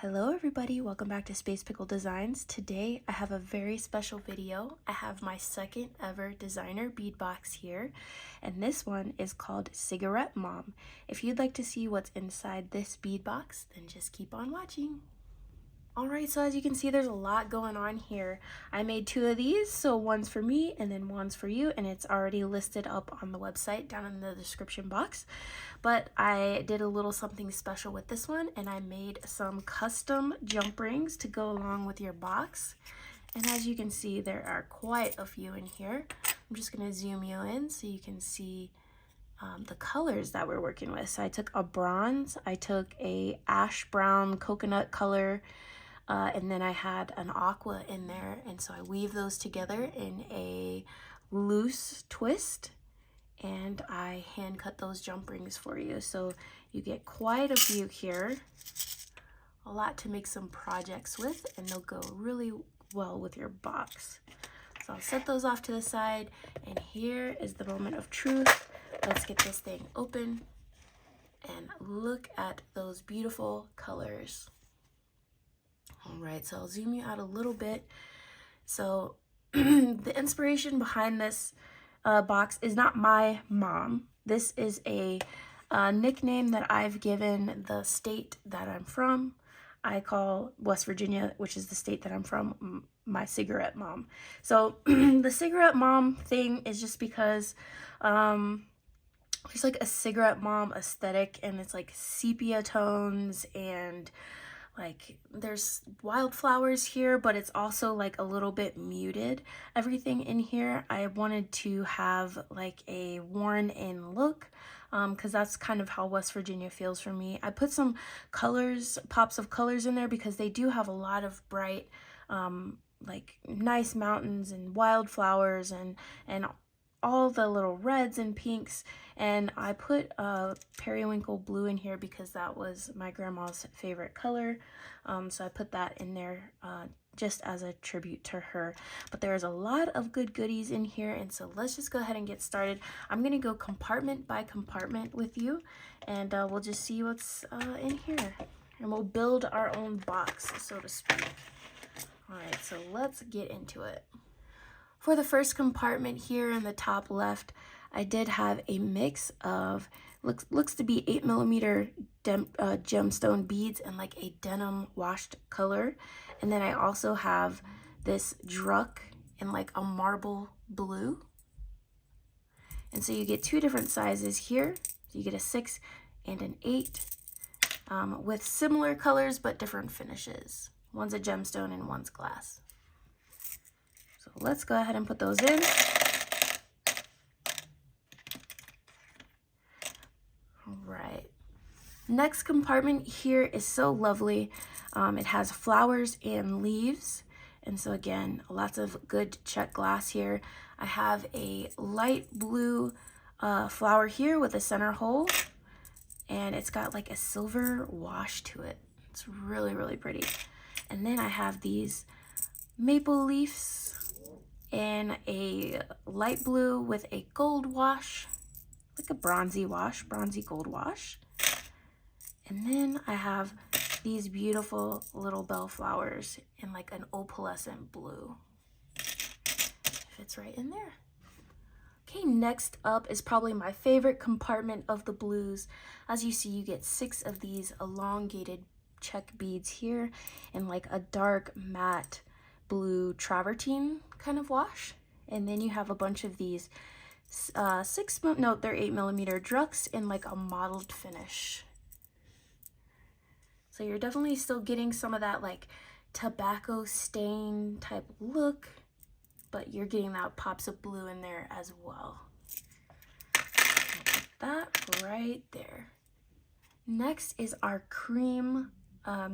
Hello everybody, welcome back to Space Pickle Designs. Today I have a very special video. I have my second ever designer bead box here, and this one is called Cigarette Mom. If you'd like to see what's inside this bead box, then just keep on watching. Alright, so as you can see, there's a lot going on here. I made two of these, so one's for me and then one's for you, and it's already listed up on the website down in the description box. But I did a little something special with this one, and I made some custom jump rings to go along with your box. And as you can see, there are quite a few in here. I'm just going to zoom you in so you can see the colors that we're working with. So I took a bronze, I took a ash brown coconut color, and then I had an aqua in there, and so I weave those together in a loose twist, and I hand cut those jump rings for you. So you get quite a few here, a lot to make some projects with, and they'll go really well with your box. So I'll set those off to the side, and here is the moment of truth. Let's get this thing open and look at those beautiful colors. All right, so I'll zoom you out a little bit. So the inspiration behind this box is not my mom. This is a nickname that I've given the state that I'm from. I call West Virginia, which is the state that I'm from, my cigarette mom. So the cigarette mom thing is just because there's like a cigarette mom aesthetic, and it's like sepia tones, and like there's wildflowers here, but it's also like a little bit muted. Everything in here, I wanted to have like a worn in look, because that's kind of how West Virginia feels for me. I put some colors, pops of colors in there, because they do have a lot of bright, like nice mountains and wildflowers and all the little reds and pinks, and I put periwinkle blue in here because that was my grandma's favorite color, so I put that in there just as a tribute to her. But there's a lot of good goodies in here, and so let's just go ahead and get started. I'm gonna go compartment by compartment with you, and we'll just see what's in here, and we'll build our own box, so to speak. All right, so let's get into it. For the first compartment here in the top left, I did have a mix of, looks to be 8mm gemstone beads and like a denim washed color. And then I also have this druck in like a marble blue. And so you get two different sizes here. So you get a 6 and an 8 with similar colors but different finishes. One's a gemstone and one's glass. So let's go ahead and put those in. All right. Next compartment here is so lovely. It has flowers and leaves. And so again, lots of good check glass here. I have a light blue flower here with a center hole, and it's got like a silver wash to it. It's really, really pretty. And then I have these maple leaves in a light blue with a gold wash, like a bronzy wash, bronzy gold wash. And then I have these beautiful little bellflowers in like an opalescent blue. Fits right in there. Okay, next up is probably my favorite compartment of the blues. As you see, you get 6 of these elongated check beads here in like a dark matte blue travertine kind of wash, and then you have a bunch of these they're 8mm drucks in like a mottled finish. So you're definitely still getting some of that like tobacco stain type look, but you're getting that pops of blue in there as well. Put that right there. Next is our cream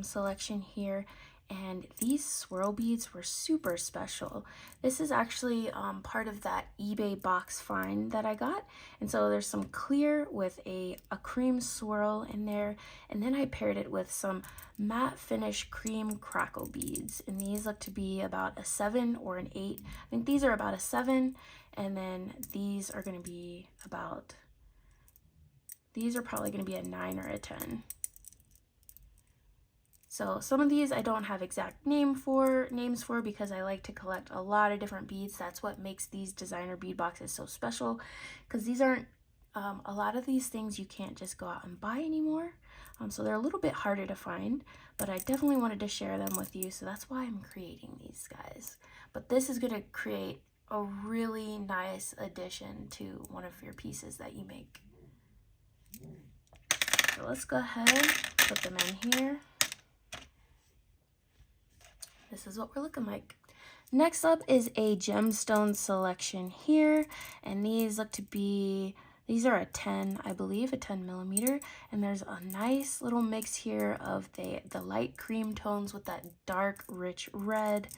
selection here. And these swirl beads were super special. This is actually part of that eBay box find that I got. And so there's some clear with a cream swirl in there. And then I paired it with some matte finish cream crackle beads. And these look to be about a 7 or an 8. I think these are about a 7. And then these are going to be about, these are probably going to be a 9 or a 10. So some of these I don't have exact names for because I like to collect a lot of different beads. That's what makes these designer bead boxes so special, because these aren't, a lot of these things you can't just go out and buy anymore. So they're a little bit harder to find, but I definitely wanted to share them with you. So that's why I'm creating these guys. But this is going to create a really nice addition to one of your pieces that you make. So let's go ahead, put them in here. This is what we're looking like. Next up is a gemstone selection here, and these look to be, these are a 10, I believe, a 10 millimeter, and there's a nice little mix here of the light cream tones with that dark, rich red,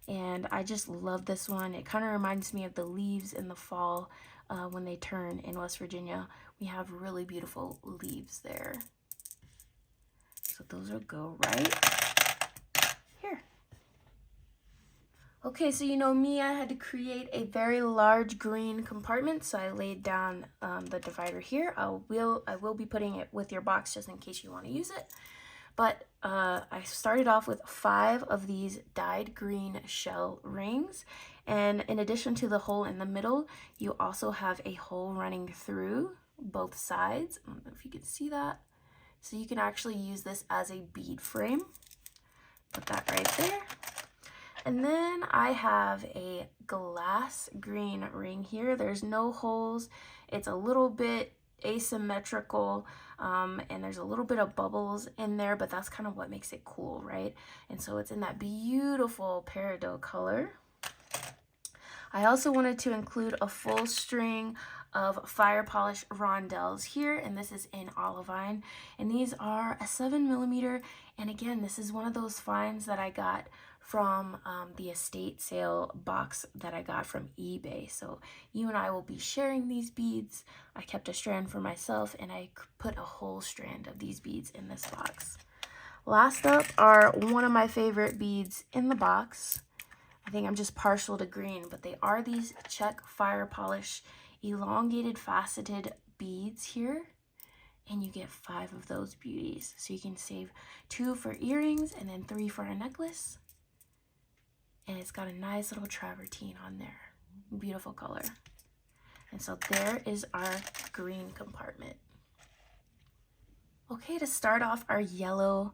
and I just love this one. It kind of reminds me of the leaves in the fall when they turn in West Virginia. We have really beautiful leaves there. So those will go right here. Okay, so you know me, I had to create a very large green compartment, so I laid down the divider here. I will be putting it with your box just in case you want to use it. But I started off with 5 of these dyed green shell rings, and in addition to the hole in the middle, you also have a hole running through both sides. I don't know if you can see that. So you can actually use this as a bead frame. Put that right there. And then I have a glass green ring here. There's no holes. It's a little bit asymmetrical, and there's a little bit of bubbles in there, but that's kind of what makes it cool, right? And so it's in that beautiful peridot color. I also wanted to include a full string of fire polish rondelles here, and this is in olivine, and these are a 7 millimeter, and again, this is one of those finds that I got from the estate sale box that I got from eBay. So you and I will be sharing these beads. I kept a strand for myself, and I put a whole strand of these beads in this box. Last up are one of my favorite beads in the box. I think I'm just partial to green, but they are these check fire polish elongated faceted beads here, and you get 5 of those beauties. So you can save 2 for earrings and then 3 for a necklace. And it's got a nice little travertine on there. Beautiful color. And so there is our green compartment. Okay, to start off our yellow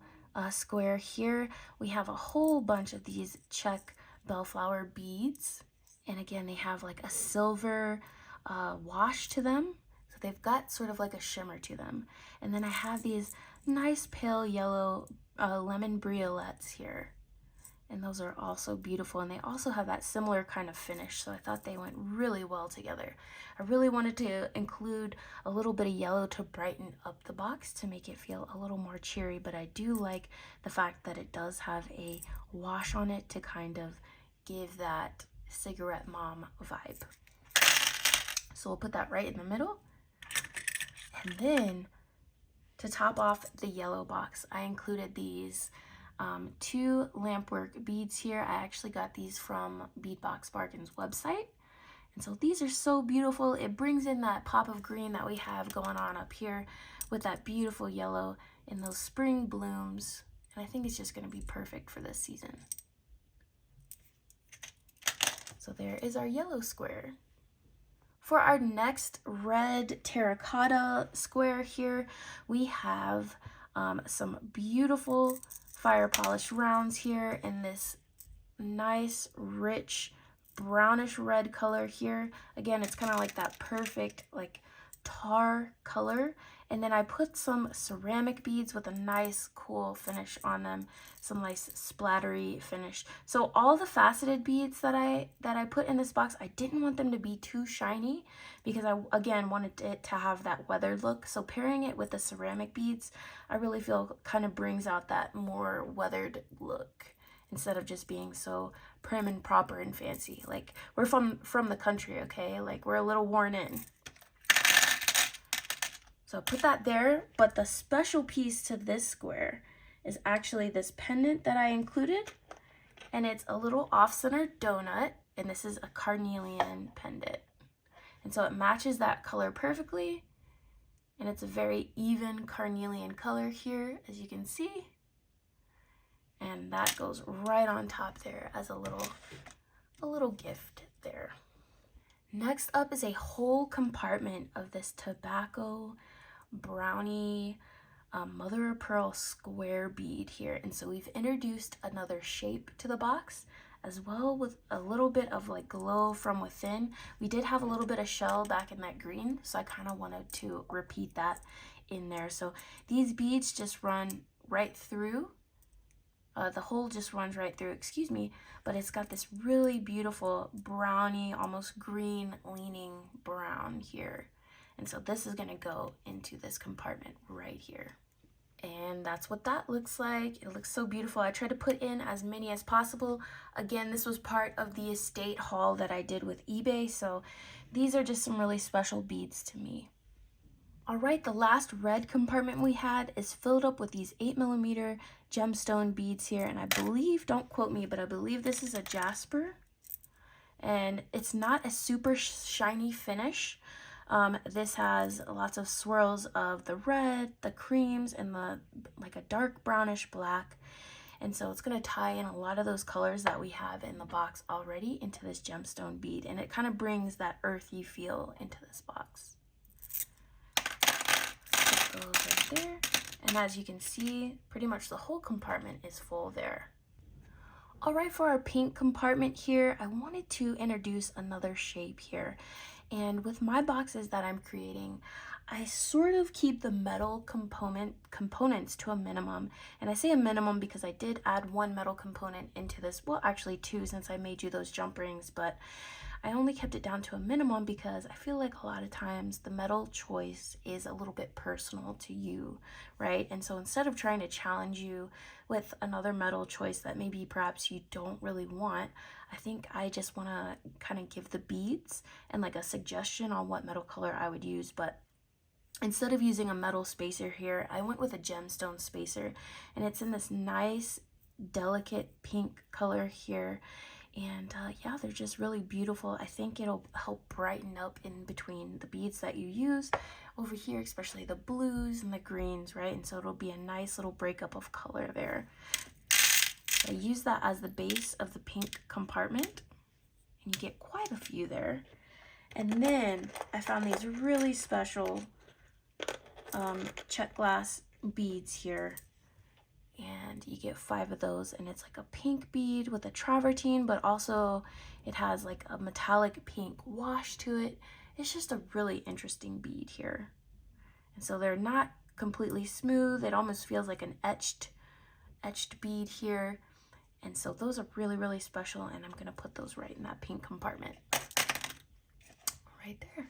square here, we have a whole bunch of these check bellflower beads. And again, they have like a silver wash to them. So they've got sort of like a shimmer to them. And then I have these nice pale yellow lemon briolets here. And those are also beautiful, and they also have that similar kind of finish, so I thought they went really well together. I really wanted to include a little bit of yellow to brighten up the box to make it feel a little more cheery, but I do like the fact that it does have a wash on it to kind of give that cigarette mom vibe. So we'll put that right in the middle. And then to top off the yellow box, I included these 2 lampwork beads here. I actually got these from Beadbox Bargain's website. And so these are so beautiful. It brings in that pop of green that we have going on up here with that beautiful yellow and those spring blooms. And I think it's just going to be perfect for this season. So there is our yellow square. For our next red terracotta square here, we have some beautiful fire polish rounds here in this nice rich brownish red color here. Again, it's kind of like that perfect like tar color, and then I put some ceramic beads with a nice cool finish on them, some nice splattery finish. So all the faceted beads that I put in this box, I didn't want them to be too shiny because I again wanted it to have that weathered look. So pairing it with the ceramic beads, I really feel kind of brings out that more weathered look instead of just being so prim and proper and fancy. Like, we're from the country, okay? Like, we're a little worn in. So put that there, but the special piece to this square is actually this pendant that I included, and it's a little off-center donut, and this is a carnelian pendant. And so it matches that color perfectly, and it's a very even carnelian color here, as you can see. And that goes right on top there as a little gift there. Next up is a whole compartment of this tobacco brownie mother of pearl square bead here. And so we've introduced another shape to the box, as well with a little bit of like glow from within. We did have a little bit of shell back in that green, so I kind of wanted to repeat that in there. So these beads just run right through. The hole just runs right through, excuse me, but it's got this really beautiful brownie, almost green leaning brown here. And so this is gonna go into this compartment right here. And that's what that looks like. It looks so beautiful. I tried to put in as many as possible. Again, this was part of the estate haul that I did with eBay, so these are just some really special beads to me. All right, the last red compartment we had is filled up with these 8mm gemstone beads here, and I believe, don't quote me, but I believe this is a jasper, and it's not a super shiny finish. This has lots of swirls of the red, the creams, and like a dark brownish black. And so it's going to tie in a lot of those colors that we have in the box already into this gemstone bead. And it kind of brings that earthy feel into this box. It goes right there. And as you can see, pretty much the whole compartment is full there. All right, for our pink compartment here, I wanted to introduce another shape here. And with my boxes that I'm creating, I sort of keep the metal components to a minimum. And I say a minimum because I did add one metal component into this. Well, actually two, since I made you those jump rings, but I only kept it down to a minimum because I feel like a lot of times the metal choice is a little bit personal to you, right? And so instead of trying to challenge you with another metal choice that maybe perhaps you don't really want, I think I just want to kind of give the beads and like a suggestion on what metal color I would use. But instead of using a metal spacer here, I went with a gemstone spacer, and it's in this nice delicate pink color here. And yeah, they're just really beautiful. I think it'll help brighten up in between the beads that you use over here, especially the blues and the greens, right? And so it'll be a nice little breakup of color there. I use that as the base of the pink compartment, and you get quite a few there. And then I found these really special check glass beads here. And you get 5 of those, and it's like a pink bead with a travertine, but also it has like a metallic pink wash to it. It's just a really interesting bead here. And so they're not completely smooth. It almost feels like an etched bead here. And so those are really, really special, and I'm gonna put those right in that pink compartment. Right there.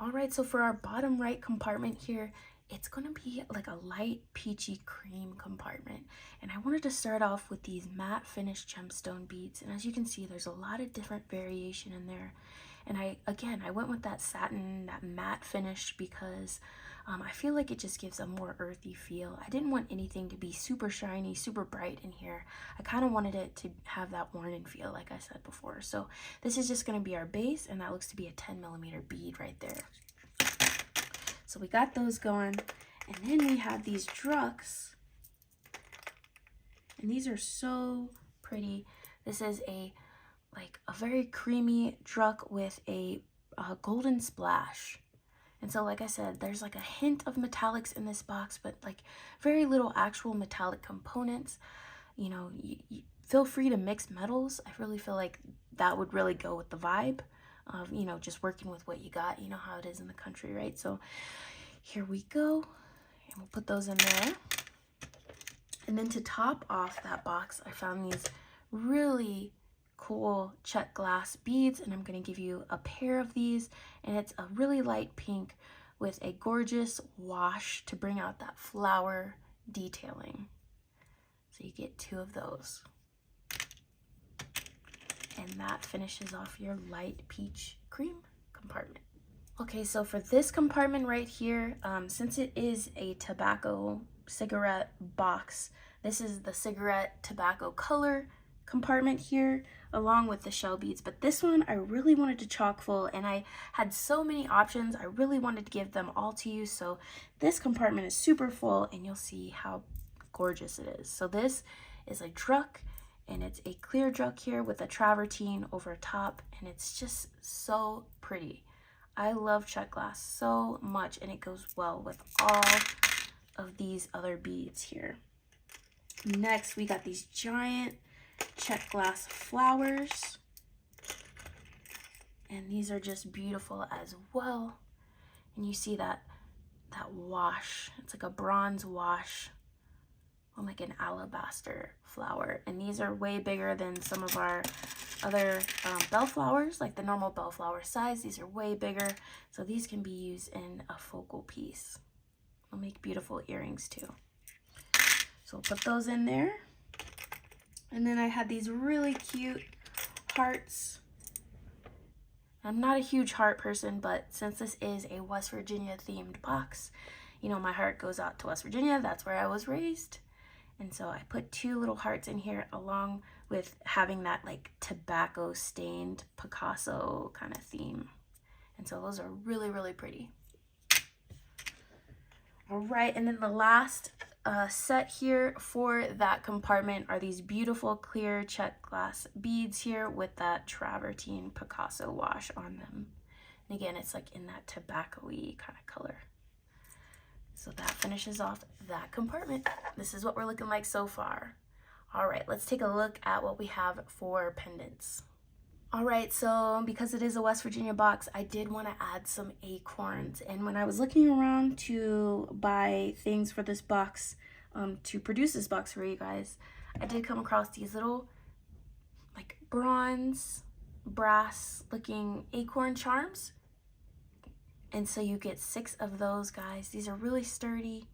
All right, so for our bottom right compartment here, it's going to be like a light peachy cream compartment. And I wanted to start off with these matte finished gemstone beads. And as you can see, there's a lot of different variation in there. And I went with that satin, that matte finish, because I feel like it just gives a more earthy feel. I didn't want anything to be super shiny, super bright in here. I kind of wanted it to have that worn feel, like I said before. So this is just going to be our base, and that looks to be a 10mm bead right there. So we got those going, and then we have these drucks, and these are so pretty. This is a very creamy druck with a golden splash. And so like I said, there's like a hint of metallics in this box, but like very little actual metallic components. You know, you feel free to mix metals. I really feel like that would really go with the vibe of, you know, just working with what you got. You know how it is in the country, right? So here we go, and we'll put those in there. And then to top off that box, I found these really cool check glass beads, and I'm going to give you a pair of these, and it's a really light pink with a gorgeous wash to bring out that flower detailing. So you get 2 of those. And that finishes off your light peach cream compartment. Okay, so for this compartment right here, since it is a tobacco cigarette box, this is the cigarette tobacco color compartment here, along with the shell beads. But this one I really wanted to chock full, and I had so many options. I really wanted to give them all to you. So this compartment is super full, and you'll see how gorgeous it is. So this is a druck, and it's a clear druck here with a travertine over top, and it's just so pretty. I love check glass so much, and it goes well with all of these other beads here. Next, we got these giant check glass flowers, and these are just beautiful as well. And you see that wash, it's like a bronze wash on like an alabaster flower, and these are way bigger than some of our other bellflowers, like the normal bellflower size. These are way bigger, so these can be used in a focal piece. They'll make beautiful earrings too. So we'll put those in there. And then I had these really cute hearts. I'm not a huge heart person, but since this is a West Virginia themed box, you know, my heart goes out to West Virginia. That's where I was raised. And so I put 2 little hearts in here, along with having that like tobacco stained Picasso kind of theme. And so those are really, really pretty. All right, and then the last set here for that compartment are these beautiful clear check glass beads here with that travertine Picasso wash on them. And again, it's like in that tobacco-y kind of color. So that finishes off that compartment. This is what we're looking like so far. All right, let's take a look at what we have for pendants. All right, so because it is a West Virginia box, I did want to add some acorns. And when I was looking around to buy things for this box, to produce this box for you guys, I did come across these little like bronze, brass looking acorn charms. And so you get 6 of those, guys. These are really sturdy.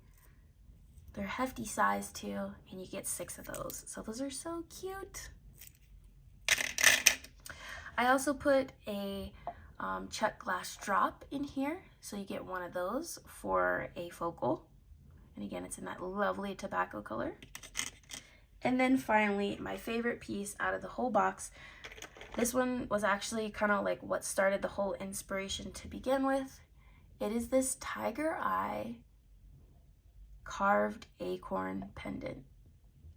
They're hefty size too, and you get 6 of those. So those are so cute. I also put a check glass drop in here, so you get 1 of those for a focal. And again, it's in that lovely tobacco color. And then finally, my favorite piece out of the whole box. This one was actually kind of like what started the whole inspiration to begin with. It is this tiger eye carved acorn pendant.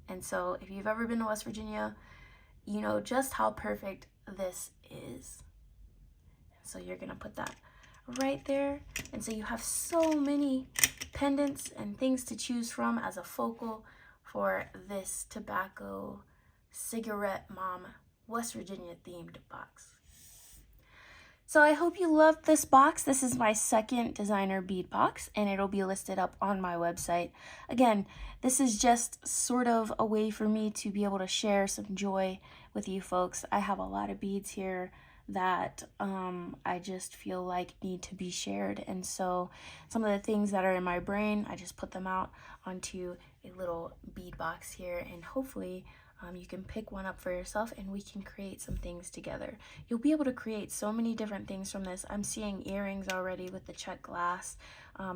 And so if you've ever been to West Virginia, you know just how perfect this is. So you're gonna put that right there. And so you have so many pendants and things to choose from as a focal for this tobacco cigarette mom West Virginia themed box. So I hope you loved this box. This is my second designer bead box, and it'll be listed up on my website. Again, this is just sort of a way for me to be able to share some joy with you folks. I have a lot of beads here that I just feel like need to be shared. And so some of the things that are in my brain, I just put them out onto a little bead box here, and hopefully you can pick one up for yourself and we can create some things together. You'll be able to create so many different things from this. I'm seeing earrings already with the check glass.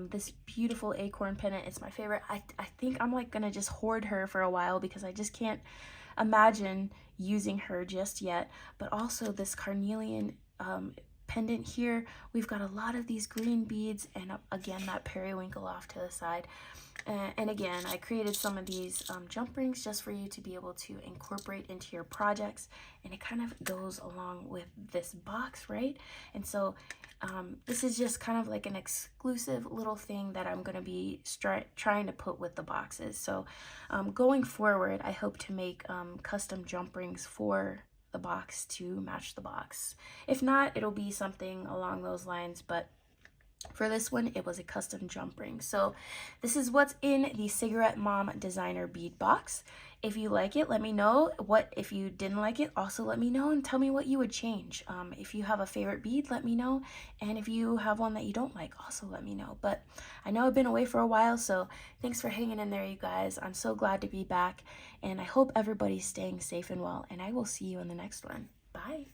This beautiful acorn pendant, it's my favorite. I think I'm like gonna just hoard her for a while because I just can't imagine using her just yet. But also this carnelian pendant here. We've got a lot of these green beads, and again that periwinkle off to the side. And again, I created some of these jump rings just for you to be able to incorporate into your projects, and it kind of goes along with this box, right? And so this is just kind of like an exclusive little thing that I'm going to be trying to put with the boxes. So going forward, I hope to make custom jump rings for the box to match the box. If not, it'll be something along those lines, but for this one, it was a custom jump ring. So this is what's in the Cigarette Mom designer bead box. If you like it, let me know. If you didn't like it, also let me know and tell me what you would change. If you have a favorite bead, let me know. And if you have one that you don't like, also let me know. But I know I've been away for a while, so thanks for hanging in there, you guys. I'm so glad to be back, and I hope everybody's staying safe and well, and I will see you in the next one. Bye.